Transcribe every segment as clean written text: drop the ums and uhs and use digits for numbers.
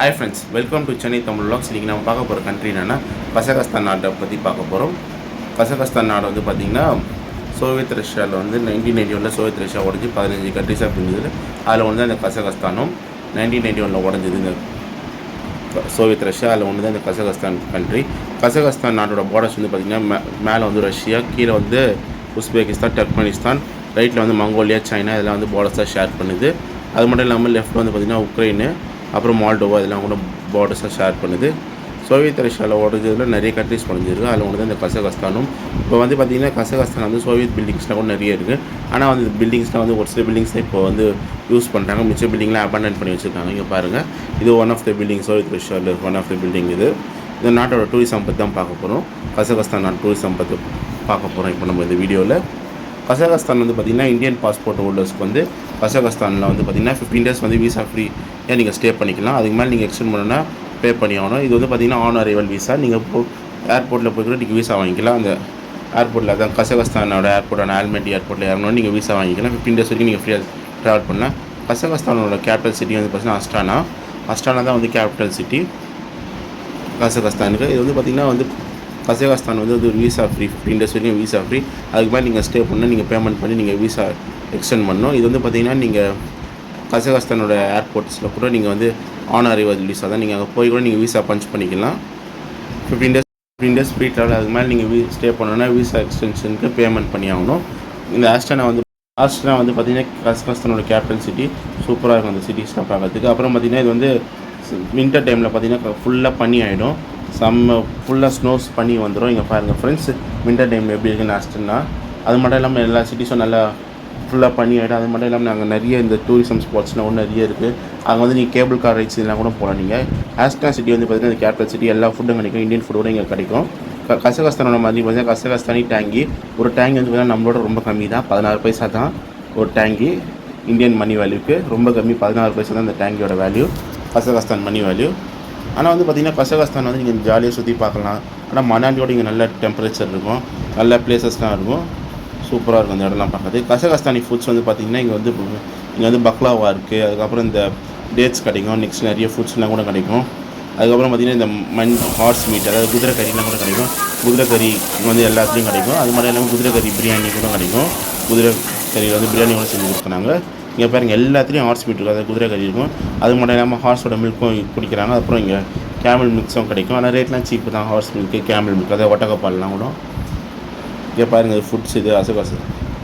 Hi friends, welcome to Chennai Tamil Vlogs. இன்றைக்கி நம்ம பார்க்க போகிற கண்ட்ரி என்னென்னா கசகஸ்தான் நாட்டை பற்றி பார்க்க போகிறோம். கசகஸ்தான் நாடு வந்து பார்த்திங்கன்னா சோவியத் ரஷ்யாவில் வந்து 1991 சோவியத் ரஷ்யா உடஞ்சி 15 கண்ட்ரிஸாக பிரிஞ்சது. அதில் ஒன்று தான் இந்த கசகஸ்தானும் 1991 உடஞ்சது இந்த சோவியத் ரஷ்யா. அதில் ஒன்று தான் இந்த கசகஸ்தான் கண்ட்ரி. கசகஸ்தான் நாட்டோட பார்டர்ஸ் வந்து பார்த்திங்கன்னா மேலே வந்து ரஷ்யா, கீழே வந்து உஸ்பெகிஸ்தான், டர்க்மெனிஸ்தான், ரைட்டில் வந்து மங்கோலியா, சைனா இதெல்லாம் வந்து பார்டர்ஸாக ஷேர் பண்ணுது. அது மட்டும் இல்லாமல் லெஃப்ட் வந்து பார்த்திங்கன்னா உக்ரைனு, அப்புறம் மால்டோவா இதெல்லாம் கூட பார்டர்ஸாக ஷேர் பண்ணுது. சோவியத் ரஷ்யாவில் உடஞ்சதில் நிறைய கண்ட்ரிஸ் உடஞ்சிருக்கு. அதில் ஒன்று தான் இந்த கசகஸ்தானும். இப்போ வந்து பார்த்திங்கன்னா கசகஸ்தான் வந்து சோவியத் பில்டிங்ஸ்லாம் கூட நிறைய இருக்குது. ஆனால் வந்து பில்டிங்ஸ்லாம் வந்து ஒரு சில பில்டிங்ஸ் இப்போ வந்து யூஸ் பண்ணுறாங்க, மிச்ச பில்டிங்லாம் அபண்டன்ட் பண்ணி வச்சுருக்காங்க. இங்கே பாருங்கள், இது one of the building, Soviet ரஷ்யாவில் ஒன் ஆஃப் த பில்டிங். இது இந்த நாட்டோட டூரிசம் பற்றி தான் பார்க்க போகிறோம். கசகஸ்தான் நாட்டு டூரிசம் பற்றி பார்க்க போகிறோம் இப்போ நம்ம இந்த வீடியோவில். கசகஸ்தான் வந்து பார்த்திங்கன்னா இந்தியன் பாஸ்போர்ட் ஹோல்டர்ஸ்க்கு வந்து கசகஸ்தானில் வந்து பார்த்திங்கன்னா 15 days வந்து வீசா ஃப்ரீ நீங்கள் ஸ்டே பண்ணிக்கலாம். அதுக்கு மேலே நீங்கள் எக்ஸ்டெண்ட் பண்ணணுன்னா பே பண்ணி ஆகணும். இது வந்து பார்த்திங்கன்னா ஆன் அரைவல் வீசா. நீங்கள் ஏர்போர்ட்டில் போய் கூட நீங்கள் வீசா வாங்கிக்கலாம். அந்த ஏர்போர்ட்டில் தான் கசகஸ்தானோட ஏர்போர்ட்டான ஆல்மெட்டி ஏர்போர்ட்டில் இறங்கணும், நீங்கள் வீசா வாங்கிக்கலாம். 15 days வரைக்கும் நீங்கள் ஃப்ரீயாக ட்ராவல் பண்ணலாம். கசகஸ்தானோட கேபிட்டல் சிட்டி வந்து பார்த்திங்கன்னா அஸ்டானா தான் வந்து கேபிட்டல் சிட்டி கசகஸ்தானுக்கு. இது வந்து பார்த்திங்கன்னா வந்து கசகஸ்தான் வந்து ஒரு வீசா ஃப்ரீ, 15 days வரைக்கும் வீசா ஃப்ரீ. அதுக்கு மேலே நீங்கள் ஸ்டே பண்ணால் நீங்கள் பேமெண்ட் பண்ணி நீங்கள் வீசா எக்ஸ்டெண்ட் பண்ணணும். இது வந்து பார்த்திங்கன்னா நீங்கள் கசகஸ்தானோட ஏர்போர்ட்ஸில் கூட நீங்கள் வந்து ஆன் அரைவல் வீசா தான், நீங்கள் அங்கே போய் கூட நீங்கள் வீசா பஞ்ச் பண்ணிக்கலாம். 15 days ஃப்ரீ ட்ராவல். அதுக்கு மேலே நீங்கள் ஸ்டே பண்ணணுன்னா வீசா எக்ஸ்டென்ஷனுக்கு பேமெண்ட் பண்ணி ஆகணும். இந்த ஆஸ்டானா வந்து பார்த்திங்கன்னா கசகஸ்தானோட கேபிட்டல் சிட்டி. சூப்பராக இருக்கும் அந்த சிட்டிஸ்லாம் பார்க்கறதுக்கு. அப்புறம் பார்த்திங்கன்னா இது வந்து வின்டர் டைமில் பார்த்திங்கன்னா ஃபுல்லாக பனி ஆகிடும், ஃபுல்லாக ஸ்னோஸ் பண்ணி வந்துடும். இங்கே பாருங்கள் ஃப்ரெண்ட்ஸ், வின்டர் டைம் எப்படி இருக்குன்னு ஆஸ்டன்னா. அது மட்டும் இல்லாமல் எல்லா சிட்டிஸும் நல்லா ஃபுல்லாக பண்ணி ஆகிடும். அது மட்டும் இல்லாமல் நாங்கள் நிறைய இந்த டூரிசம் ஸ்பாட்ஸ்லாம் ஒன்று நிறைய இருக்குது. அங்கே வந்து நீங்கள் கேபிள் கார் ரைட்ஸ் இதெல்லாம் கூட போகலாம். நீங்கள் ஆஸ்டனா சிட்டி வந்து பார்த்திங்கன்னா கேபிட்டல் சிட்டி, எல்லா ஃபுட்டும் கிடைக்கும், இந்தியன் ஃபுட் கூட இங்கே கிடைக்கும். கசகஸ்தானோட மாதிரி பார்த்திங்கன்னா கசகஸ்தானி டேங்கி ஒரு டேங்கி வந்து பார்த்திங்கன்னா நம்மளோட ரொம்ப கம்மி தான், 16 பைசா தான் ஒரு டேங்கி. இந்தியன் மணி வேல்யூக்கு ரொம்ப கம்மி, 16 பைசா தான் இந்த டேங்கியோட வேல்யூ, கசகஸ்தான் மணி வேல்யூ. ஆனால் வந்து பார்த்திங்கன்னா கசகஸ்தான் வந்து நீங்கள் ஜாலியாக சுற்றி பார்க்கலாம். ஆனால் மணாலியோட இங்கே நல்ல டெம்பரேச்சர் இருக்கும், நல்ல பிளேசஸ்லாம் இருக்கும், சூப்பராக இருக்கும் அந்த இடம்லாம் பார்க்குறது. கசகஸ்தானி ஃபுட்ஸ் வந்து பார்த்திங்கன்னா இங்கே வந்து பக்லாவா இருக்குது, அதுக்கப்புறம் இந்த டேட்ஸ் கிடைக்கும், நெக்ஸ்ட் நிறைய ஃபுட்ஸ்லாம் கூட கிடைக்கும். அதுக்கப்புறம் பார்த்திங்கன்னா இந்த ஹார்ஸ் மீட், அதாவது குதிரை கறிலாம் கூட கிடைக்கும். குதிரை கறி வந்து எல்லாத்துலேயும் கிடைக்கும். அது மட்டும் இல்லாமல் குதிரை கறி பிரியாணி கூட கிடைக்கும். குதிரை கறியில் வந்து பிரியாணி கூட செஞ்சு கொடுக்குறாங்க. இங்கே பாருங்கள், எல்லாத்துலேயும் ஹார்ஸ் மீட் இருக்கும், அதாவது குதிரை கறி இருக்கும். அது மட்டும் இல்லாமல் ஹார்ஸோட மில்க்கும் குடிக்கிறாங்க. அப்புறம் இங்கே கேமல் மில்க்ஸும் கிடைக்கும். ஆனால் ரேட்லாம் சீப்பு தான், ஹார்ஸ் மில்க்கு, கேமல் மில்க், அதாவது ஒட்டக்கப்பால்லாம் கூட. இங்கே பாருங்கள் ஃபுட்ஸ், இது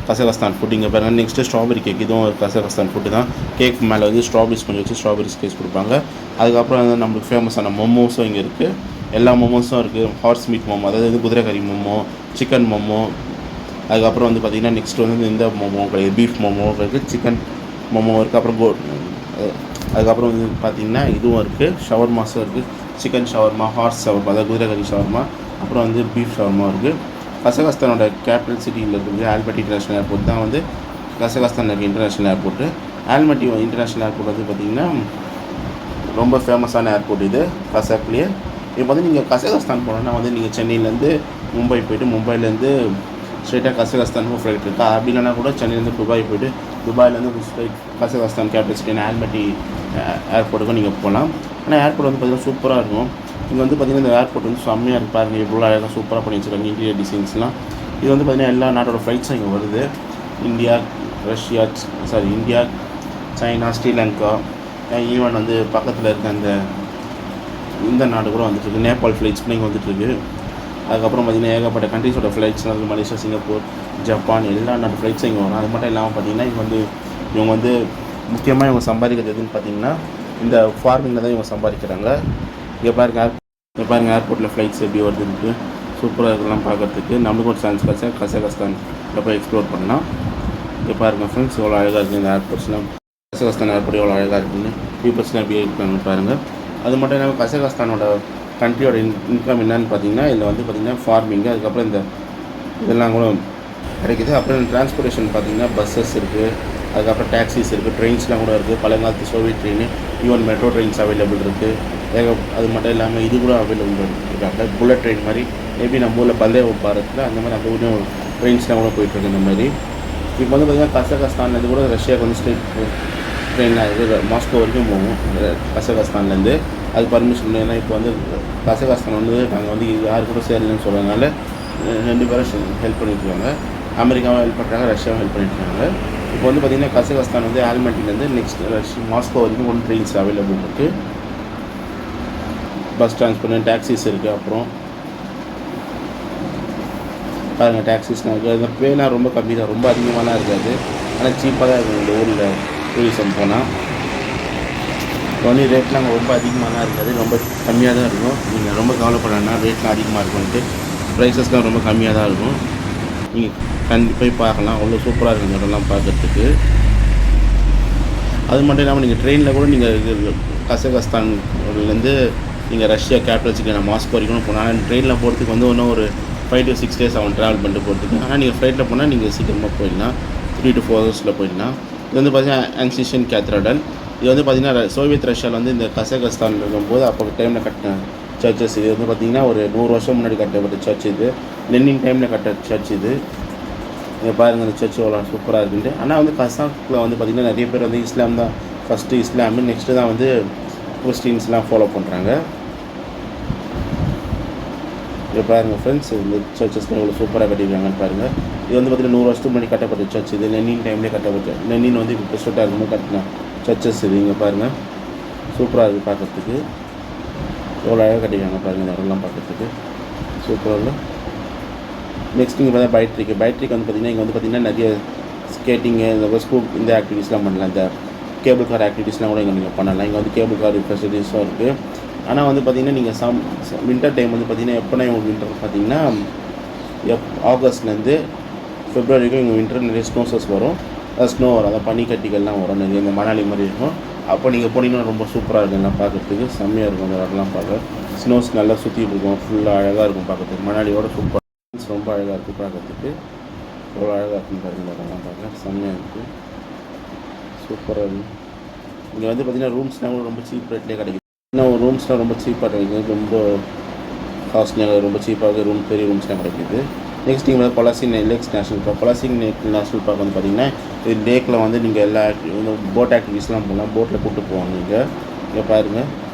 கசகஸ்தான் ஃபுட். இங்கே பாருங்கள் நெக்ஸ்ட்டு ஸ்ட்ராபெரி கேக், இதுவும் ஒரு கசகஸ்தான் ஃபுட்டு தான். கேக் மேலே வந்து ஸ்ட்ராபெரிஸ் கொஞ்சம் வச்சு ஸ்ட்ராபெரிஸ் கேக்ஸ் கொடுப்பாங்க. அதுக்கப்புறம் வந்து நம்மளுக்கு ஃபேமஸான மோமோஸும் இங்கே இருக்குது. எல்லா மோமோஸும் இருக்குது. ஹார்ஸ் மீட் மோமோ, அதாவது குதிரை கறி மோமோ, சிக்கன் மோமோ. அதுக்கப்புறம் வந்து பார்த்திங்கன்னா நெக்ஸ்ட் வந்து இந்த மோமோ கிடையாது, பீஃப் மோமோ இருக்குது, சிக்கன் மோமோ இருக்குது. அப்புறம் அதுக்கப்புறம் வந்து பார்த்திங்கன்னா இதுவும் இருக்குது, ஷவர்மாஸும் இருக்குது. சிக்கன் ஷவர்மா, ஹார்ஸ் ஷவர்மா, அதாவது குதிரை கறி ஷவர்மா, அப்புறம் வந்து பீஃப் ஷவர்மா இருக்குது. கசகஸ்தானோட கேபிட்டல் சிட்டியில் இருக்குது ஆல்மெட்டி இன்டர்நேஷ்னல் ஏர்போர்ட் தான் வந்து கசகஸ்தான் இருக்க இன்டர்நேஷ்னல் ஏர்போர்ட்டு. ஆல்மெட்டி இன்டர்நேஷ்னல் ஏர்போர்ட் வந்து பார்த்திங்கன்னா ரொம்ப ஃபேமஸான ஏர்போர்ட் இது கசாக்லேயே. இப்போ வந்து நீங்கள் கசகஸ்தான் போனோன்னா வந்து நீங்கள் சென்னையிலேருந்து மும்பை போய்ட்டு, மும்பைலேருந்து ஸ்ட்ரெயிட்டாக கசகஸ்தானுக்கு ஃப்ளைட் இருக்குது. அப்படி இல்லைனா கூட சென்னையிலேருந்து துபாய் போய்ட்டு, துபாயிலேருந்து ஸ்ட்ரைட் கசகஸ்தான் கேபிட்டல் சிட்டியான ஆல்மெட்டி ஏர்போர்ட்டுக்கும் நீங்கள் போகலாம். ஆனால் ஏர்போர்ட் வந்து பார்த்திங்கன்னா சூப்பராக இருக்கும். இங்கே வந்து பார்த்திங்கன்னா இந்த ஏர்போர்ட் வந்து செம்மையாக இருக்குது. பாருங்கள் எவ்வளோ அழகாக சூப்பராக பண்ணி வச்சுருக்காங்க இன்டீரியர் டிசைன்ஸ்லாம். இது வந்து பார்த்திங்கன்னா எல்லா நாட்டோட ஃப்ளைட்ஸும் இங்கே வருது. இந்தியா, சைனா, ஸ்ரீலங்கா, ஈவன் வந்து பக்கத்தில் இருக்க இந்த நாடு கூட வந்துட்டுருக்கு. நேபாள் ஃப்ளைட்ஸ் கூட இங்கே வந்துட்டுருக்கு. அதுக்கப்புறம் பார்த்திங்கன்னா ஏகப்பட்ட கண்ட்ரிஸோட ஃப்ளைட்ஸ்லாம் இருக்குது. மலேசியா, சிங்கப்பூர், ஜப்பான், எல்லா நாட்டு ஃப்ளைட்ஸும் இங்கே வரும். அது மட்டும் இல்லாமல் பார்த்திங்கன்னா இவங்க வந்து முக்கியமாக இவங்க சம்பாதிக்கிறது எதுன்னு பார்த்திங்கன்னா இந்த ஃபார்மிங்கில் தான் இவங்க சம்பாதிக்கிறாங்க. இங்கே பாருங்கள் ஏர்போர்ட்டில் ஃப்ளைட்ஸ் எப்படி வருதுன்ட்டு சூப்பராக இருக்கலாம் பார்க்குறதுக்கு. நம்மளுக்கும் ஒரு சான்ஸ் கிடச்சா கசகஸ்தானில் போய் எக்ஸ்ப்ளோர் பண்ணலாம். இங்கே பாருங்கள் ஃப்ரெண்ட்ஸ், எவ்வளோ அழகாக இருக்குது இந்த ஏர்போர்ட்ஸ்லாம். கசகஸ்தான் ஏர்போர்ட் எவ்வளோ அழகாக இருக்குதுன்னு பீப்புள்ஸ்லாம் எப்படி இருக்காங்க பாருங்கள். அது மட்டும் இல்லாமல் கசகஸ்தானோட கண்ட்ரியோட இன்கம் என்னன்னு பார்த்தீங்கன்னா இதில் வந்து பார்த்திங்கன்னா ஃபார்மிங்கு, அதுக்கப்புறம் இதெல்லாம் கூட கிடைக்கிது. அப்புறம் டிரான்ஸ்போர்ட்டேஷன் பார்த்திங்கன்னா பஸ்ஸஸ் இருக்குது, அதுக்கப்புறம் டாக்ஸிஸ் இருக்குது, ட்ரெயின்ஸ்லாம் கூட இருக்குது. பழங்காலத்து Soviet train, even metro trains available இருக்குது. அது மட்டும் இல்லாமல் இது கூட அவைலபிள் இருக்காங்க, புல்லட் ட்ரெயின் மாதிரி. மேபி நம்ம ஊரில் வந்தே பாரத்தில் அந்த மாதிரி அந்த ஊரில் ட்ரெயின்ஸ்லாம் கூட போயிட்டுருக்கு இந்த மாதிரி. இப்போ வந்து பார்த்திங்கன்னா கசகஸ்தான்லேருந்து கூட ரஷ்யாவுக்கு வந்து ஸ்ட்ரெயிட் ட்ரெயினில் இது மாஸ்கோ வரைக்கும் போகும் கசகஸ்தான்லேருந்து. அது பர்மிஷன். ஏன்னா இப்போ வந்து கசகஸ்தான் வந்து நாங்கள் வந்து யார் கூட சேரலன்னு சொல்கிறதுனால 2 பேரும் ஹெல்ப் பண்ணிட்டுருக்காங்க. அமெரிக்காவும் ஹெல்ப் பண்ணுறாங்க, ரஷ்யாவும் ஹெல்ப் பண்ணிட்டுருக்காங்க. இப்போ வந்து பார்த்திங்கன்னா கசகஸ்தான் வந்து ஆல்மட்டிலேருந்து நெக்ஸ்ட் மாஸ்கோ வரைக்கும் 1 ட்ரெயின்ஸ் அவைலபிள் இருக்குது. பஸ் டிரான்ஸ்போர்ட், டாக்ஸிஸ் இருக்குது. அப்புறம் பாருங்கள் டாக்ஸிஸ்லாம் இருக்குது. அந்த பேலாம் ரொம்ப கம்மி தான், ரொம்ப அதிகமாகலாம் இருக்காது. ஆனால் சீப்பாக தான் இருக்கும் இந்த ஊரில் டூரிசம் போனால். ஒன்லி ரேட்லாம் அங்கே ரொம்ப அதிகமாகலாம் இருக்காது, ரொம்ப கம்மியாக தான் இருக்கும். நீங்கள் ரொம்ப கவலைப்படணும்னா ரேட்லாம் அதிகமாக இருக்கும்ட்டு ப்ரைஸஸ்லாம் ரொம்ப கம்மியாக தான் இருக்கும். நீங்கள் போய் பார்க்கலாம், அவ்வளோ சூப்பராக இருக்கும் இந்த இடம்லாம் பார்க்குறதுக்கு. அது மட்டும் இல்லாமல் நீங்கள் ட்ரெயினில் கூட நீங்கள் கசகஸ்தான்லேருந்து நீங்கள் ரஷ்யா கேபிட்டல் சிட்டியான மாஸ்கோ வரைக்கும் போனால் ட்ரெயினில் போகிறதுக்கு வந்து இன்னும் ஒரு 5 to 6 days ஆகும் ட்ராவல் பண்ணிட்டு போகிறதுக்கு. ஆனால் நீங்கள் ஃப்ளைட்டில் போனால் நீங்கள் சீக்கிரமாக போயிடலாம், 3 to 4 hours போயிடலாம். இது வந்து பார்த்திங்கன்னா ஆன்சிஷன் கேத்தட்ரல். இது வந்து பார்த்திங்கன்னா சோவியத் ரஷ்யாவில் வந்து இந்த கசகஸ்தான் இருக்கும்போது அப்போ டைமில் கட்டின சர்ச்சஸ். இது வந்து பார்த்திங்கன்னா ஒரு 100 வருஷம் முன்னாடி கட்டப்பட்ட சர்ச். இது லெனின் டைமில் கட்ட சர்ச். இது இங்கே பாருங்கள் இந்த சர்ச் எவ்வளோ சூப்பராக இருக்குன்ட்டு. ஆனால் வந்து கசாக்கில் வந்து பார்த்திங்கன்னா நிறைய பேர் வந்து இஸ்லாம் தான் ஃபஸ்ட்டு, இஸ்லாமு நெக்ஸ்ட்டு தான் வந்து கிறிஸ்டின்ஸ்லாம் ஃபாலோ பண்ணுறாங்க. இப்போ பாருங்கள் ஃப்ரெண்ட்ஸ், இந்த சர்ச்சஸ்லாம் எவ்வளோ சூப்பராக கட்டியிருக்காங்கன்னு பாருங்கள். இது வந்து பார்த்திங்கன்னா 100 வருஷத்துக்கு முன்னாடி கட்டப்பட்ட சர்ச். இது லெனின் டைம்லேயே கட்டப்பட்ட, லெனின் வந்து இப்போ ப்ரெசிடெண்ட்டாக இருக்கும்போது கட்டின சர்ச்சஸ் இது. இங்கே பாருங்கள் சூப்பராக இருக்குது பார்க்குறதுக்கு, எவ்வளோ அழகாக கட்டியிருக்காங்க பாருங்கள். இந்த இடம்லாம் பார்க்குறதுக்கு சூப்பராக இல்லை. நெக்ஸ்ட் இங்கே பார்த்தா பைட்ரிக் வந்து பார்த்திங்கன்னா இங்கே வந்து பார்த்திங்கன்னா நிறைய ஸ்கேட்டிங்கு, இந்த ஸ்கூப் இந்த ஆக்டிவிட்டீஸ்லாம் பண்ணலாம். இந்த கேபிள் கார் ஆக்டிவிட்டீஸ்லாம் கூட இங்கே நீங்கள் பண்ணலாம். இங்கே வந்து கேபிள் கார் ஃபெசிலிட்டிஸும் இருக்குது. ஆனால் வந்து பார்த்திங்கன்னா நீங்கள் வின்டர் டைம் வந்து பார்த்திங்கன்னா எப்போனா உங்களுக்கு வின்டர் பார்த்திங்கன்னா ஆகஸ்ட்லேருந்து பிப்ரவரி வரைக்கும் இங்கே வின்டர் நிறைய ஸ்னோஸஸ் வரும், ஸ்னோ வரும், அதான் பனிக்கட்டிகள்லாம் வரும் நிறைய, இந்த மணாலி மாதிரி இருக்கும். அப்போ நீங்கள் போனீங்கன்னா ரொம்ப சூப்பராக இருக்கும் எல்லாம் பார்க்குறதுக்கு, செம்மையாக இருக்கும் அந்த இடம்லாம் பார்க்க. ஸ்னோஸ் நல்லா சுற்றிட்டு இருக்கும், ஃபுல்லாக அழகாக இருக்கும் பார்க்குறதுக்கு. மணாலியோட சூப்பர், ரொம்ப அழகாக இருக்குது பார்க்குறதுக்கு. எவ்வளோ அழகாக இருக்குன்னு பாருங்கள், இடம்லாம் பார்க்க செம்மையாக இருக்குது, சூப்பராக இருக்குது. இங்கே வந்து பார்த்திங்கன்னா ரூம்ஸ்லாம் கூட ரொம்ப சீப் ரேட்லேயே கிடைக்கும். இன்னும் ரூம்ஸ்லாம் ரொம்ப சீப்பாக கிடைக்குது, ரொம்ப காஸ்ட்லியாக ரொம்ப சீப்பாக ரூம், பெரிய ரூம்ஸ்லாம் கிடைக்கிது. நெக்ஸ்ட் நீங்கள் வந்து கொலாசி லேக்ஸ் நேஷனல் பார்க். கொலாசி நேஷனல் பார்க் வந்து பார்த்திங்கன்னா இது லேக்கில் வந்து நீங்கள் எல்லா போட் ஆக்டிவிட்டீஸ்லாம் போகலாம், போட்டில் கூப்பிட்டு போவாங்க. இங்கே பாருங்கள்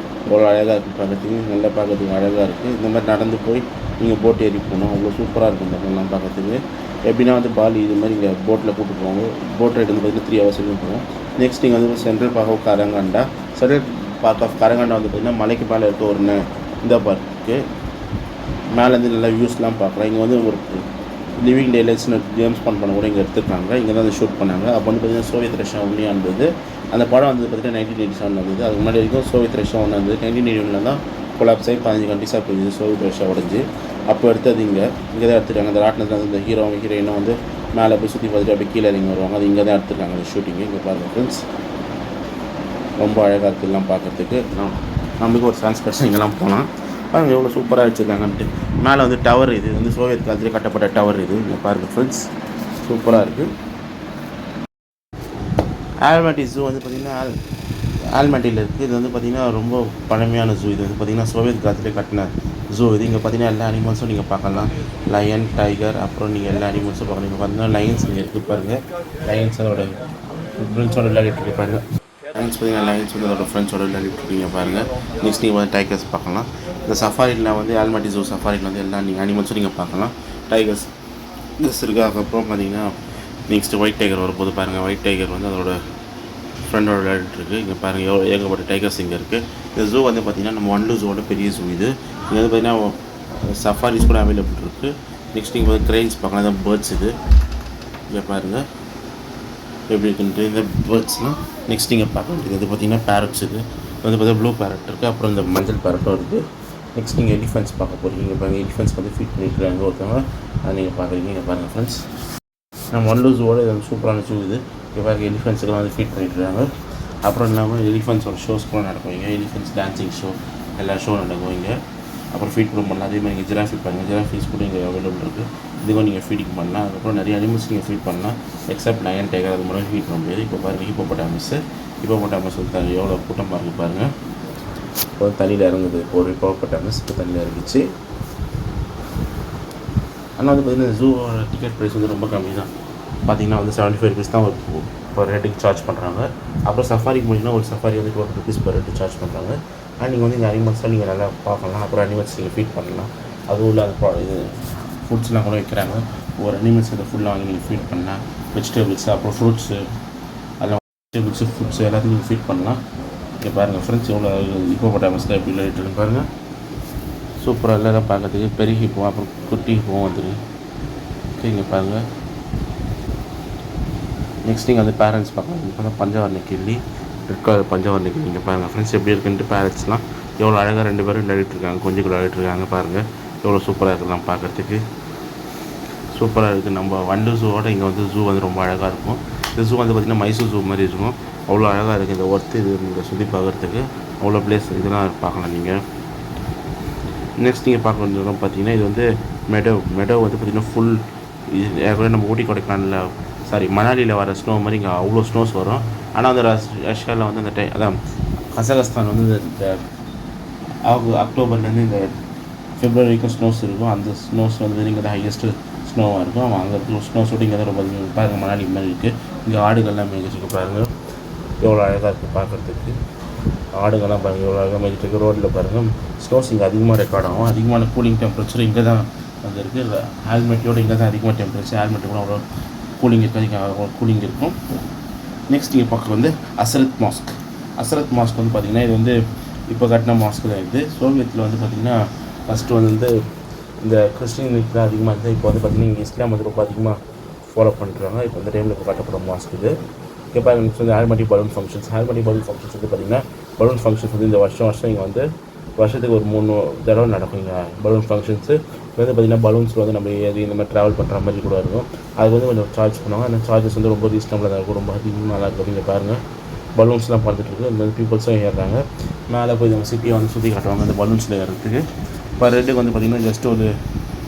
எவ்வளோ அழகாக இருக்குது பார்க்குறதுக்கு, நல்லா பார்க்குறதுக்கு அழகாக இருக்குது. இந்த மாதிரி நடந்து போய் நீங்கள் போட் ஏறி போகணும், அவ்வளோ சூப்பராக இருக்கும் இந்த இடம்லாம் பார்க்குறதுக்கு. எப்படின்னா வந்து பாலி இது மாதிரி இங்கே போட்டில் கூப்பிட்டு போவாங்க. போட் ரைடு வந்து பார்த்திங்கன்னா 3 hours வரைக்கும் போகும். நெக்ஸ்ட் நீங்கள் வந்து central park of Karaganda. Central park of Karaganda வந்து பார்த்திங்கன்னா மலைக்கு மேலே இருக்க ஒரு இந்த பார்க்கு, மேலேருந்து நல்லா வியூஸ்லாம் பார்க்கலாம். இங்கே வந்து ஒரு லிவிங் டேலைட்ஸ்னு கேம்ஸ் பண்ண கூட இங்கே எடுத்துருக்காங்க. இங்கே தான் ஷூட் பண்ணாங்க. அப்போ வந்து பார்த்திங்கன்னா சோவியத் ரஷ்யா ஒன்றியாக இருந்தது. அந்த படம் வந்து பார்த்திங்கன்னா 1987 வந்தது. அதுக்கு முன்னாடி வரைக்கும் சோவியத் ரஷ்யா ஒன்று இருந்தது. 1981 தான் கொலாப்ஸ் ஆகி 15 கண்ட்ரிஸாக போயிடுது சோவியத் ரஷ்யா உடஞ்சி. அப்போ எடுத்தது இங்கே தான் எடுத்துருக்காங்க. அந்த ராட்டினத்தில் வந்து இந்த ஹீரோயினும் வந்து மேலே போய் சுற்றி பார்த்துட்டு அப்படியே கீழே இறங்கி வருவாங்க. அது இங்கே தான் எடுத்துருக்காங்க அந்த ஷூட்டிங்கு. இங்கே பாருங்கள் ஃப்ரெண்ட்ஸ், ரொம்ப அழகாக இருக்குது எல்லாம் பார்க்குறதுக்கு. நம்மளுக்கு ஒரு சான்ஸ் கிடச்சா இங்கெல்லாம் போகலாம். பாருங்கள் எவ்வளோ சூப்பராக வச்சுருக்காங்கன்ட்டு. மேலே வந்து டவர், இது வந்து சோவியத் காலத்திலே கட்டப்பட்ட டவர் இது. இங்கே பாருங்கள் ஃப்ரெண்ட்ஸ், சூப்பராக இருக்குது. ஆல்மட்டி ஜூ வந்து பார்த்திங்கன்னா ஆல்மட்டியில் இருக்குது. இது வந்து பார்த்திங்கன்னா ரொம்ப பழமையான ஜூ. இது வந்து பார்த்திங்கன்னா சோவியத் காலத்திலே கட்டின ஜூ இது. இங்கே பார்த்திங்கன்னா எல்லா அனிமல்ஸும் நீங்கள் பார்க்கலாம். லயன், டைகர், அப்புறம் நீங்கள் எல்லா அனிமல்ஸும் பார்க்கலாம். இங்கே பார்த்தீங்கன்னா லைன்ஸ் இங்கே இருக்குது பாருங்கள். லைன்ஸோட ஃப்ரெண்ட்ஸோட விளையாடிட்டு இருக்கு பாருங்கள். லைன்ஸ் பார்த்திங்கன்னா லைன்ஸ் வந்து அதோட ஃப்ரெண்ட்ஸோட விளையாடிட்டு இருக்கீங்க பாருங்கள். நெக்ஸ்ட் நீங்கள் வந்து டைகர்ஸ் பார்க்கலாம். இந்த சஃபாரியில் வந்து ஆல்மட்டி ஜூ சஃபாரியில் வந்து எல்லா நீங்கள் அனிமல்ஸும் நீங்கள் பார்க்கலாம். டைகர்ஸ் இருக்குது. அதுக்கப்புறம் பார்த்திங்கன்னா நெக்ஸ்ட்டு ஒயிட் டைகர் வரும்போது பாருங்கள். ஒயிட் டைகர் வந்து அதோட ஃப்ரெண்டோட விளையாடிட்டுருக்கு. இங்கே பாருங்கள் ஏகப்பட்ட டைகர்ஸ் இங்கே இருக்குது. இந்த ஜூ வந்து பார்த்திங்கன்னா நம்ம வண்டலூர் ஜூவோட பெரிய ஜூ இது. இங்கே வந்து பார்த்திங்கன்னா சஃபாரிஸ் கூட அவைலபிள் இருக்குது. நெக்ஸ்ட் நீங்கள் வந்து கிரெயின்ஸ் பார்க்கலாம். இந்த பேர்ட்ஸ் இது இங்கே பாருங்கள் எப்படி இருக்குன்ட்டு இந்த பேர்ட்ஸ்லாம். நெக்ஸ்ட் நீங்கள் பார்க்க வேண்டியது இது பார்த்திங்கன்னா பேரட்ஸ் இது வந்து பார்த்தீங்கன்னா ப்ளூ பேரட் இருக்குது, அப்புறம் இந்த மஞ்சள் பேரட்டும் இருக்குது. நெக்ஸ்ட் நீங்கள் எலிஃபென்ட்ஸ் பார்க்க போகிறீங்க. இங்கே பாருங்கள் எலிஃபென்ட்ஸ் வந்து ஃபீட் பண்ணிட்டுருக்காங்க ஒருத்தவங்க, அதை நீங்கள் பார்க்குறீங்க. இங்கே பாருங்கள் ஃப்ரெண்ட்ஸ், நம்ம வண்டலூர் ஜூவோட இது சூப்பரான ஜூ இது. இங்கே பாருங்கள் எலிஃபென்ட்ஸுக்கெல்லாம் வந்து ஃபீட் பண்ணிட்டுருக்காங்க. அப்புறம் இல்லாமல் எலிஃபென்ட்ஸோட ஷோஸ் கூட நடக்கும் இங்கே. எலிஃபென்ட்ஸ் டான்சிங் ஷோ எல்லா ஷோ நடக்கும் இங்கே. அப்புறம் ஃபீட் கூட பண்ணலாம். அதே மாதிரி இங்கே ஜிராஃப் ஃபீட் பண்ணுங்கள். ஜிராஃப் ஃபீஸ் கூட இங்கே அவைலபிள் இருக்குது. இதுக்கும் நீங்கள் ஃபீடிங் பண்ணலாம். அதுக்கப்புறம் நிறைய அனிமல்ஸ் நீங்கள் ஃபீட் பண்ணலாம். எக்ஸப்ட் லயன், டைகர் அது மாதிரி ஃபீட் பண்ண முடியாது. இப்போ பாருங்கள் ஹிப்போபொட்டாமஸ் வந்து எவ்வளோ கூட்டமாக இருக்குது பாருங்கள். இப்போ தண்ணியில் இறங்குது. ஒரு ஹிப்போபொட்டாமஸ் இப்போ தண்ணியில் இறங்கிச்சு. ஆனால் வந்து பார்த்திங்கன்னா ஜூவோட டிக்கெட் ப்ரைஸ் வந்து ரொம்ப கம்மி தான். பார்த்திங்கன்னா வந்து 75 rupees தான் ஒரு ஹெட்டுக்கு சார்ஜ் பண்ணுறாங்க. அப்புறம் சஃபாரிக்கு போனீங்கன்னா ஒரு சஃபாரி வந்து 20 rupees per head சார்ஜ் பண்ணுறாங்க. நீங்கள் வந்து இந்த அனிமல்ஸ்லாம் நீங்கள் நல்லா பார்க்கலாம். அப்புறம் அனிமல்ஸ் நீங்கள் ஃபீட் பண்ணலாம். அதுவும் இல்லை அது இது ஃபுட்ஸ்லாம் கூட வைக்கிறாங்க. ஒரு அனிமல்ஸ் அந்த ஃபுல்லாக வாங்கி நீங்கள் ஃபீட் பண்ணலாம். வெஜிடபிள்ஸு அப்புறம் ஃப்ரூட்ஸு அதெல்லாம் வெஜிடபிள்ஸு ஃப்ரூட்ஸு எல்லாத்தையும் நீங்கள் ஃபீட் பண்ணலாம். இங்கே பாருங்கள் ஃப்ரெண்ட்ஸ் எவ்வளோ ஹிப்போபொட்டாமஸ்லாம் எப்படி விளையாட்டுன்னு பாருங்கள். சூப்பராக எல்லாம் பார்க்கறதுக்கு பெரிய ஹிப்போ அப்புறம் குட்டி ஹிப்போ வந்துருக்கு. ஓகே இங்கே பாருங்கள். நெக்ஸ்ட் நீங்கள் வந்து பேரண்ட்ஸ் பார்க்கலாம். இங்கே பார்த்தா பஞ்சவர்ண கிளி, ரெட் கலர் பஞ்சவர்ண கிளி. இங்கே பாருங்கள் ஃப்ரெண்ட்ஸ் எப்படி இருக்குன்ட்டு பேரண்ட்ஸ்லாம் எவ்வளோ அழகாக 2 பேரும் விளையாடிட்டுருக்காங்க. கொஞ்சம் கூட விளையாடிட்டுருக்காங்க பாருங்கள். எவ்வளோ சூப்பராக இருக்கலாம் பார்க்குறதுக்கு. சூப்பராக இருக்குது. நம்ம வண்டு ஜூவோட இங்கே வந்து ஜூ வந்து ரொம்ப அழகாக இருக்கும். இந்த ஜூ வந்து பார்த்திங்கன்னா மைசூர் ஜூ மாதிரி இருக்கும். அவ்வளோ அழகாக இருக்குது. இந்த ஒர்த்து இது நீங்கள் சுற்றி பார்க்குறதுக்கு அவ்வளோ பிளேஸ் இதெல்லாம் பார்க்கலாம் நீங்கள். நெக்ஸ்ட் நீங்கள் பார்க்க வேண்டியது பார்த்தீங்கன்னா இது வந்து மெடோ வந்து பார்த்திங்கன்னா ஃபுல் இது ஏற்கனவே நம்ம ஊட்டி கொடைக்கானலில் மணாலியில் வர ஸ்னோ மாதிரி இங்கே அவ்வளோ ஸ்னோஸ் வரும். ஆனால் அந்த ரஷ்யாவில் வந்து அந்த அதான் கசகஸ்தான் வந்து இந்த அக்டோபர்லேருந்து இந்த பிப்ரவரி வரைக்கும் ஸ்னோஸ் இருக்கும். அந்த ஸ்னோஸ் வந்து இங்கே தான் ஹையஸ்ட்டு ஸ்னோவாக இருக்கும். அவன் அங்கே இருக்கும் ஸ்னோஸோடு இங்கே தான் ரொம்ப பாருங்கள் மணாலி மாதிரி இருக்குது. இங்கே ஆடுகள்லாம் மேய்ச்சிருக்கு பாருங்கள். எவ்வளோ அழகாக இருக்குது பார்க்குறதுக்கு. ஆடுகள்லாம் பாருங்கள் எவ்வளோ அழகாக மேய்ச்சிருக்கு. ரோட்டில் பாருங்கள் ஸ்னோஸ் இங்கே அதிகமாக ரெக்கார்ட் ஆகும். அதிகமான கூலிங் டெம்பரேச்சர் இங்கே தான் வந்து இருக்குது. ஹெல்மெட்டோடு இங்கே தான் அதிகமாக டெம்பரேச்சர். ஹெல்மெட்டு கூட அவ்வளோ கூலிங் இருக்காது. இங்கே கூலிங் இருக்கும். நெக்ஸ்ட் இங்கே பார்க்க வந்து அசரத் மாஸ்க் வந்து பார்த்திங்கன்னா இது வந்து இப்போ கட்டின மாஸ்க் தான். இது சோவியத்தில் வந்து பார்த்திங்கன்னா ஃபஸ்ட்டு வந்து இந்த கிறிஸ்டினிட்டிலாம் அதிகமாக இருக்குது. இப்போ வந்து பார்த்திங்கன்னா இங்கே இஸ்லாம் வந்து ரொம்ப அதிகமாக ஃபாலோ பண்ணுறாங்க. இப்போ இந்த டைமில் இப்போ கட்டப்படும் மாஸ்க் இது. இப்போ நெக்ஸ்ட் வந்து ஆல்மட்டி பலூன் ஃபங்க்ஷன்ஸ் வந்து பார்த்திங்கன்னா பலூன் ஃபங்க்ஷன்ஸ் வந்து இந்த வருஷம் இங்கே வந்து வருஷத்துக்கு ஒரு 3 தடவை நடக்கும் இங்கே பலூன் ஃபங்க்ஷன்ஸு. இப்போ வந்து பார்த்திங்கன்னா பலூன்ஸில் வந்து நம்ம எது இந்த மாதிரி ட்ராவல் பண்ணுற மாதிரி கூட இருக்கும். அது வந்து கொஞ்சம் சார்ஜ் பண்ணுவாங்க. அந்த சார்ஜஸ் வந்து ரொம்ப ரீசனபிளாக தான் இருக்கும். ரொம்ப அதிகமாக நல்லா இருக்கும். இங்கே பாருங்கள் பலூன்ஸ்லாம் பார்த்துட்ருக்கு. இந்த பீப்புள்ஸும் ஏறுறாங்க. மேலே போய் நம்ம சிட்டியை வந்து சுற்றி காட்டுவாங்க அந்த பலூன்ஸில் ஏறுறதுக்கு. இப்போ ரெட்டுக்கு வந்து பார்த்திங்கன்னா ஜஸ்ட் ஒரு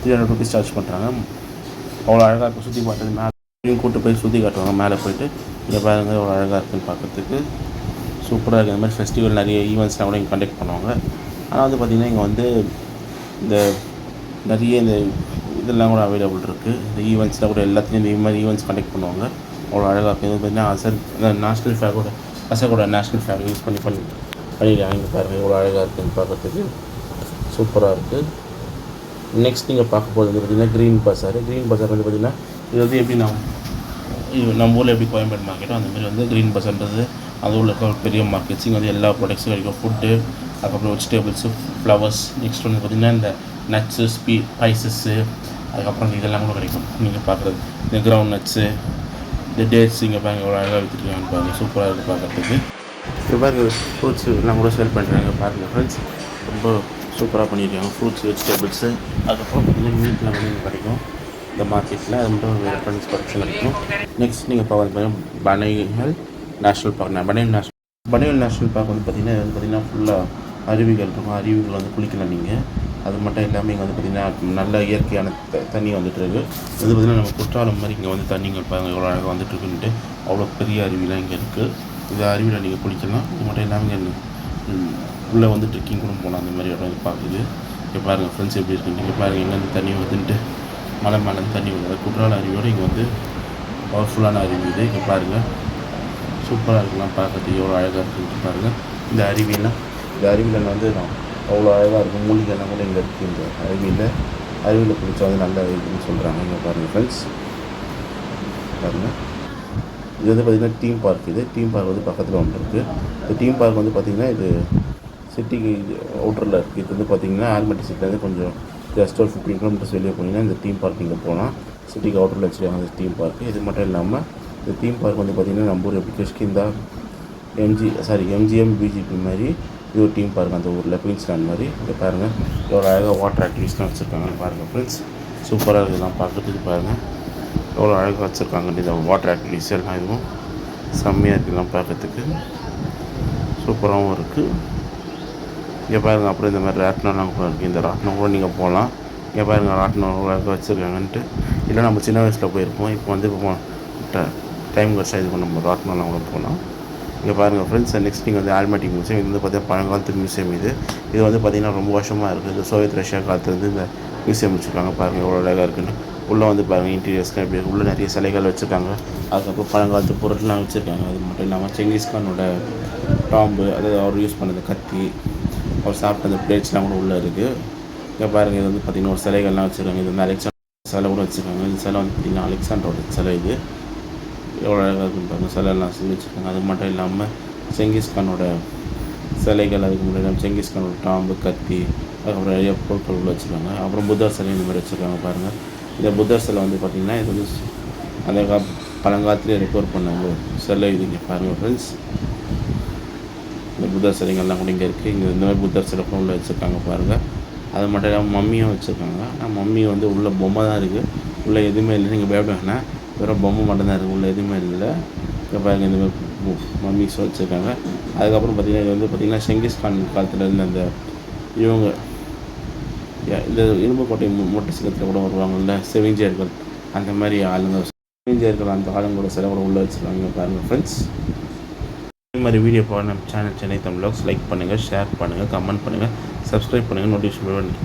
300 rupees சார்ஜ் பண்ணுறாங்க. அவ்வளோ அழகாக இருக்கும் சுற்றி பார்த்தது. மேலே கூப்பிட்டு போய் சுற்றி காட்டுவாங்க. மேலே போய்ட்டு இங்கே பாருங்கள் எவ்வளோ அழகாக இருக்குன்னு பார்க்குறதுக்கு. சூப்பராக இருக்குது. இந்த மாதிரி ஃபெஸ்டிவல் நிறைய ஈவெண்ட்ஸ்லாம் கூட இங்கே கண்டக்ட் பண்ணுவாங்க. ஆனால் வந்து பார்த்திங்கன்னா இங்கே வந்து இந்த நிறைய இந்த இதெல்லாம் கூட அவைலபிள் இருக்குது. இந்த ஈவெண்ட்ஸில் கூட எல்லாத்துலேயும் இந்த மாதிரி ஈவெண்ட்ஸ் கண்டக்ட் பண்ணுவாங்க. அவ்வளோ அழகாக இருக்குது. இது பார்த்திங்கன்னா நேஷ்னல் ஃப்ளாகோட அசகோட நேஷ்னல் ஃப்ளாக் யூஸ் பண்ணிடுறாங்க. இங்கே பாருங்கள் எவ்வளோ அழகாக இருக்குதுன்னு பார்க்குறதுக்கு. சூப்பராக இருக்குது. நெக்ஸ்ட் நீங்கள் பார்க்க போகிறது வந்து பார்த்திங்கன்னா க்ரீன் பஸார் வந்து பார்த்திங்கன்னா இது வந்து எப்படி நம்ம ஊரில் எப்படி கோயம்பேடு மார்க்கெட்டோ அந்தமாதிரி வந்து க்ரீன் பஸார்ன்றது அது உள்ள இருக்க பெரிய மார்க்கெட்ஸ். இங்கே வந்து எல்லா ப்ராடக்ட்ஸும் கிடைக்கும். ஃபுட்டு, அதுக்கப்புறம் வெஜிடபிள்ஸு, ஃப்ளவர்ஸ், நெக்ஸ்ட் வந்து பார்த்திங்கன்னா இந்த நட்ஸு, ஸ்பைசஸ்ஸு, அதுக்கப்புறம் இதெல்லாம் கூட கிடைக்கும். நீங்கள் பார்க்குறது இந்த கிரவுண்ட் நட்ஸு, இந்த டேட்ஸ் இங்கே பாருங்கள் எவ்வளோ அழகாக விற்றுருக்காங்க பாருங்கள். சூப்பராக இருக்குது பார்க்குறதுக்கு. இப்போ பாருங்கள் ஃப்ரூட்ஸ் எல்லாம் கூட சேல் பண்ணுறாங்க பாருங்கள் ஃப்ரெண்ட்ஸ். ரொம்ப சூப்பராக பண்ணியிருக்காங்க. ஃப்ரூட்ஸ், வெஜிடபிள்ஸு, அதுக்கப்புறம் பார்த்திங்கன்னா மீட்லாம் வந்து இங்கே கிடைக்கும் இந்த மார்க்கெட்டில். அது மட்டும் எலக்ட்ரானிக்ஸ் ப்ரொடக்ஷன் கிடைக்கும். நெக்ஸ்ட் நீங்கள் பார்க்க பனையல் நேஷ்னல் பார்க். பனையல் நேஷ்னல் பார்க் வந்து பார்த்திங்கன்னா ஃபுல்லாக அருவிகள் இருக்கும். அருவிகள் வந்து குளிக்கலாம் நீங்கள். அது மட்டும் இல்லாமல் இங்கே வந்து பார்த்திங்கன்னா நல்ல இயற்கையான தண்ணி வந்துட்டுருக்கு. அது பார்த்திங்கன்னா நம்ம குற்றாலம் மாதிரி இங்கே வந்து தண்ணிங்க பாருங்கள் எவ்வளோ அழகாக வந்துட்டுருக்குன்ட்டு. அவ்வளோ பெரிய அருவிலாம் இங்கே இருக்குது. இந்த அருவியில் நீங்கள் குளிக்கலாம். இது மட்டும் இல்லாமல் இங்கே உள்ளே வந்து ட்ரெக்கிங் கூட போகலாம். அந்த மாதிரி இடம் இது பார்க்குது. இங்கே பாருங்கள் ஃப்ரெண்ட்ஸ் எப்படி இருக்குன்னு. இங்கே பாருங்கள் எங்கேருந்து தண்ணி வந்துட்டு மலை தண்ணி வருது. குற்றால அருவியோடு இங்கே வந்து பவர்ஃபுல்லான அருவி இது. இங்கே பாருங்கள் சூப்பராக இருக்கலாம் பார்க்கறதுக்கு. எவ்வளோ அழகாக இருக்குன்ட்டு பாருங்கள். இந்த அருவியில் வந்து அவ்வளோ அழகாக இருக்கும். மூலிகைலாம் கூட இங்கே இருக்குது. இந்த அருவியில் குளிச்சா வந்து நல்ல இருக்குன்னு சொல்கிறாங்க. இங்கே பாருங்கள் ஃப்ரெண்ட்ஸ் பாருங்கள். இது வந்து பார்த்திங்கன்னா டீம் பார்க். டீம் பார்க் வந்து பக்கத்தில் ஒன்று இருக்குது. இந்த டீம் பார்க் வந்து பார்த்திங்கன்னா இது சிட்டிக்கு அவுட்டரில் இருக்குது. இது வந்து பார்த்திங்கன்னா ஆல்மட்டி சிட்டிலேருந்து கொஞ்சம் ஜஸ்ட் ஒரு 15 kilometers வெளியே போனீங்கன்னா இந்த தீம் பார்க் இங்கே போகலாம். சிட்டிக்கு அவுட்டரில் வச்சுருக்காங்க இந்த தீம் பார்க்கு. இது மட்டும் இல்லாமல் இந்த தீம் பார்க் வந்து பார்த்திங்கன்னா நம்ம ஊர் எப்படி கிஷ்கிந்தா எம்ஜிஎம் பிஜிபி மாதிரி இது ஒரு டீம் பார்க் அந்த ஊரில் குயின்ஸ்லாண்ட் மாதிரி. இங்கே பாருங்கள் எவ்வளோ அழகாக வாட்டர் ஆக்டிவிட்டிஸ்லாம் வச்சுருக்காங்க பாருங்கள் ஃப்ரெண்ட்ஸ். சூப்பராக இருக்குதுலாம் பார்க்குறதுக்கு. பாருங்கள் எவ்வளோ அழகாக வச்சுருக்காங்க இந்த வாட்டர் ஆக்டிவிட்டிஸ் எல்லாம். இதுவும் செம்மையாக இருக்குதுலாம் பார்க்குறதுக்கு. சூப்பராகவும் இருக்குது. இங்கே பாருங்கள் அப்புறம் இந்த மாதிரி ராட்டினம்லாம் கூட இருக்குது. இந்த ராட்டினம் கூட நீங்கள் போகலாம். இங்கே பாருங்கள் ராட்டினம் அழகாக வச்சுருக்காங்கன்ட்டு. இல்லை நம்ம சின்ன வயசில் போயிருப்போம். இப்போ வந்து டைம் கஷ்டம் இது நம்ம ராட்டினம்லாம் கூட போகலாம். இங்கே பாருங்கள் ஃப்ரெண்ட்ஸ். நெக்ஸ்ட் நீங்கள் வந்து ஆல்மட்டி மியூசியம். இது வந்து பார்த்திங்கன்னா பழங்காலத்து மியூசியம். இது வந்து பார்த்திங்கன்னா ரொம்ப வருஷமாக இருக்குது. இந்த சோவியத் ரஷ்யா காலத்துலேருந்து இந்த மியூசியம் வச்சுருக்காங்க. பாருங்கள் எவ்வளோ அழகாக இருக்குன்னு. உள்ளே வந்து பாருங்கள் இன்டீரியர்ஸ்லாம் எப்படி உள்ளே நிறைய சிலைகள் வச்சுருக்காங்க. அதுக்கப்புறம் பழங்காலத்து பொருட்கள்லாம் வச்சுருக்காங்க. அது மட்டும் இல்லாமல் செங்கிஸ்கானோட டாம்பு, அதாவது அவர் யூஸ் பண்ணது கத்தி, அவர் சாப்பிட்ட அந்த பிளேட்ஸ்லாம் கூட உள்ளே இருக்குது. இங்கே பாருங்கள், இது வந்து பார்த்திங்கன்னா ஒரு சிலைகள்லாம் வச்சுருக்காங்க. இது வந்து அலெக்சாண்டர் சிலை கூட வச்சுருக்காங்க. இந்த சிலை வந்து பார்த்திங்கன்னா அலெக்சாண்டரோட சிலை. இது எவ்வளோ அழகாக இருக்குன்னு பாருங்கள், சிலையெல்லாம் செஞ்சு வச்சுருக்காங்க. அது மட்டும் இல்லாமல் செங்கிஸ்கானோட சிலைகள், அதுக்கு முன்னாடி செங்கிஸ்கானோட டாம்பு, கத்தி, அதுக்கப்புறம் நிறைய பொருட்கள் உள்ள வச்சுருக்காங்க. அப்புறம் புத்தர் சிலை இந்த மாதிரி வச்சுருக்காங்க பாருங்கள். இந்த புத்தர் சிலை வந்து பார்த்திங்கன்னா இது வந்து அந்த பழங்காலத்துலேயே ரெக்கவர் பண்ண ஒரு சிலை. இது இங்கே பாருங்கள் ஃப்ரெண்ட்ஸ், இந்த புத்தர் சிலைகள்லாம் கூட இங்கே இருக்குது. இங்கே இந்த மாதிரி புத்தர் சிலை கூட உள்ள வச்சுருக்காங்க பாருங்கள். அது மட்டும் இல்லாமல் மம்மியும் வச்சுருக்காங்க. ஆனால் மம்மி வந்து உள்ள பொம்மை தான் இருக்குது, உள்ளே எதுவுமே இல்லை. நீங்கள் பயப்பட வேணாம், வெறும் பொம்மை மட்டும்தான் இருக்குது, உள்ளே எதுவுமே இல்லை. இங்கே பாருங்கள், இந்த மாதிரி மம்மிஸ் வச்சுருக்காங்க. அதுக்கப்புறம் பார்த்திங்கன்னா இது வந்து பார்த்திங்கன்னா செங்கிஸ்கான் காலத்தில் இருந்த அந்த இவங்க இந்த இரும்பு கோட்டை மொட்டை சிலத்தில் கூட வருவாங்கள்ல செவிஞ்சியர்கள், அந்த மாதிரி ஆளுங்க, செவிஞ்சியர்கள் அந்த ஆளுங்களோட சிலை கூட உள்ளே வச்சுருக்காங்க பாருங்கள் ஃப்ரெண்ட்ஸ். இந்த மாதிரி வீடியோ பார்க்க நம்ம channel Chennai Tamil vlogs like பண்ணுங்கள், ஷேர் பண்ணுங்கள், கமெண்ட் பண்ணுங்கள், சப்ஸ்கிரைப் பண்ணுங்கள், நோட்டிஃபிகேஷன் பண்ணுங்கள்.